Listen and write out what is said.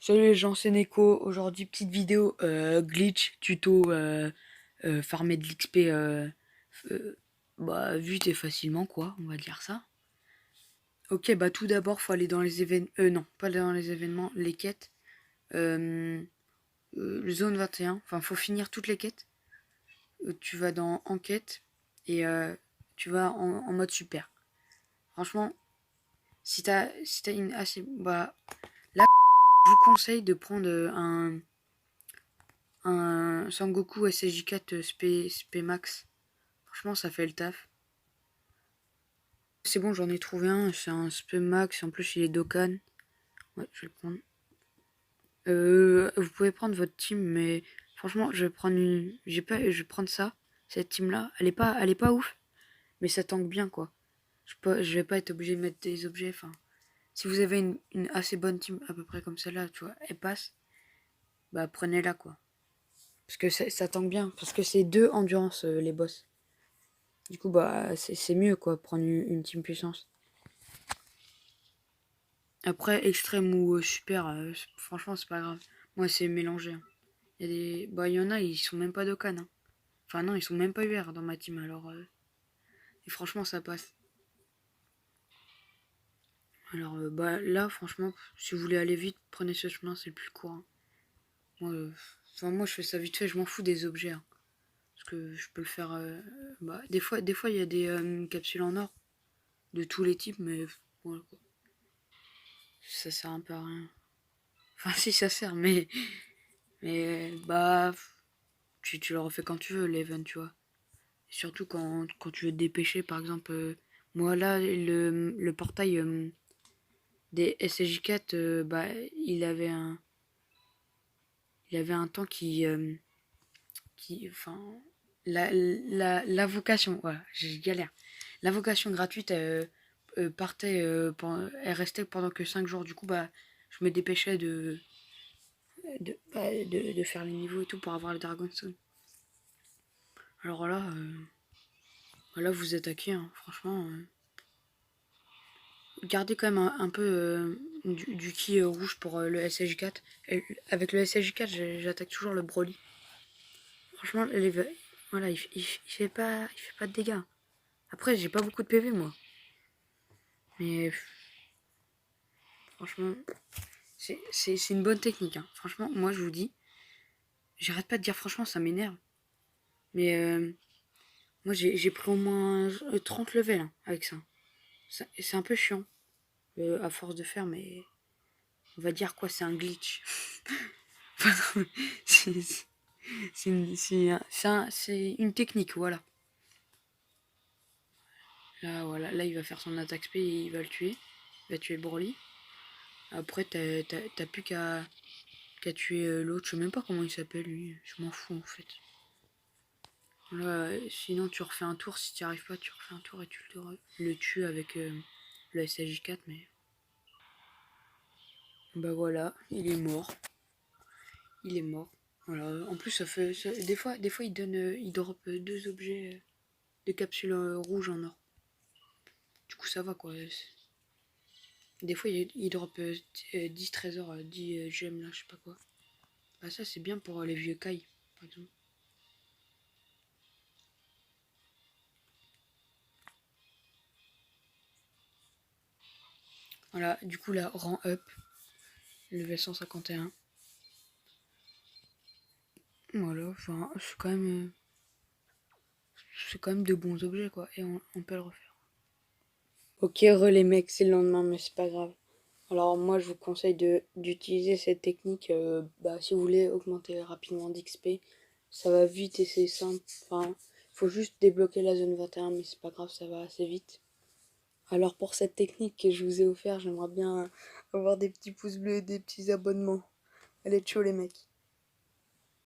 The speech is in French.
Salut les gens, c'est Neko. Aujourd'hui, petite vidéo glitch, tuto, farmer de l'XP bah, vite et facilement, quoi, on va dire ça. Ok, bah tout d'abord, faut aller dans les événements. Non, pas dans les événements, les quêtes. Euh, zone 21, enfin, faut finir toutes les quêtes. Tu vas dans enquête et tu vas en mode super. Franchement, si t'as une assez. Bah, là, je vous conseille de prendre un Sangoku SSJ4 SP Max. Franchement, ça fait le taf. C'est bon, j'en ai trouvé un. C'est un SP Max. En plus, il est Dokkan. Ouais, je vais le prendre. Vous pouvez prendre votre team, mais franchement, je vais prendre une. Je vais prendre ça. Cette team-là. Elle est pas ouf. Mais ça tank bien, quoi. Je vais pas être obligé de mettre des objets. Enfin, si vous avez une assez bonne team, à peu près comme celle-là, tu vois, elle passe. Bah, prenez-la, quoi. Parce que ça tank bien. Parce que c'est 2 endurance, les boss. Du coup, bah, c'est mieux, quoi, prendre une team puissance. Après, extrême ou super, franchement, c'est pas grave. Moi, c'est mélangé, hein. Bah, il y en a, ils sont même pas de Cannes, hein. Enfin, non, ils sont même pas UR dans ma team, alors. Et franchement, ça passe. Alors, bah, là, franchement, si vous voulez aller vite, prenez ce chemin, c'est le plus court, hein. Moi, moi, je fais ça vite fait, je m'en fous des objets, hein. Parce que je peux le faire. Bah, des fois, il y a des capsules en or de tous les types, mais voilà, quoi. Ça sert un peu à rien. Enfin, si, ça sert, mais bah, tu le refais quand tu veux, l'event, tu vois. Et surtout quand tu veux te dépêcher, par exemple, moi là, le portail des SSJ4, bah, il avait un temps enfin, la vocation, voilà, j'ai galère. La vocation gratuite, elle restait pendant que 5 jours. Du coup, bah, je me dépêchais de faire les niveaux et tout pour avoir le Dragonstone. Alors là, vous êtes acquis, hein, franchement. Gardez quand même un peu du ki rouge pour le SSJ4. Avec le SSJ4, j'attaque toujours le Broly. Franchement, voilà, il fait pas de dégâts. Après, j'ai pas beaucoup de PV, moi. Mais franchement, c'est une bonne technique, hein. Franchement, moi, je vous dis, j'arrête pas de dire franchement, ça m'énerve. Mais moi, j'ai pris au moins 30 levels, hein, avec ça. C'est un peu chiant, à force de faire, mais on va dire quoi, c'est un glitch. c'est une technique, voilà. Là, voilà. Là, il va faire son attaque spé et il va le tuer. Il va tuer le Broly. Après, t'as plus qu'à tuer l'autre. Je sais même pas comment il s'appelle, lui. Je m'en fous, en fait. Là, sinon, tu refais un tour. Si tu n'y arrives pas, tu refais un tour et tu le tues avec le SAJ4. Mais bah voilà, il est mort. Il est mort. Voilà. En plus, des fois, il drop 2 objets de capsules rouges en or. Du coup, ça va, quoi. Des fois, il drop 10 trésors, 10 gemmes, là, je sais pas quoi. Bah ça, c'est bien pour les vieux Kai, par exemple. Voilà, du coup, là, rang up, level 151. Voilà, enfin, c'est quand même de bons objets, quoi. Et on peut le refaire. Ok, les mecs, c'est le lendemain, mais c'est pas grave. Alors moi, je vous conseille d'utiliser cette technique bah, si vous voulez augmenter rapidement d'XP. Ça va vite et c'est simple. Enfin, faut juste débloquer la zone 21, mais c'est pas grave, ça va assez vite. Alors pour cette technique que je vous ai offert, j'aimerais bien avoir des petits pouces bleus et des petits abonnements. Allez, ciao les mecs.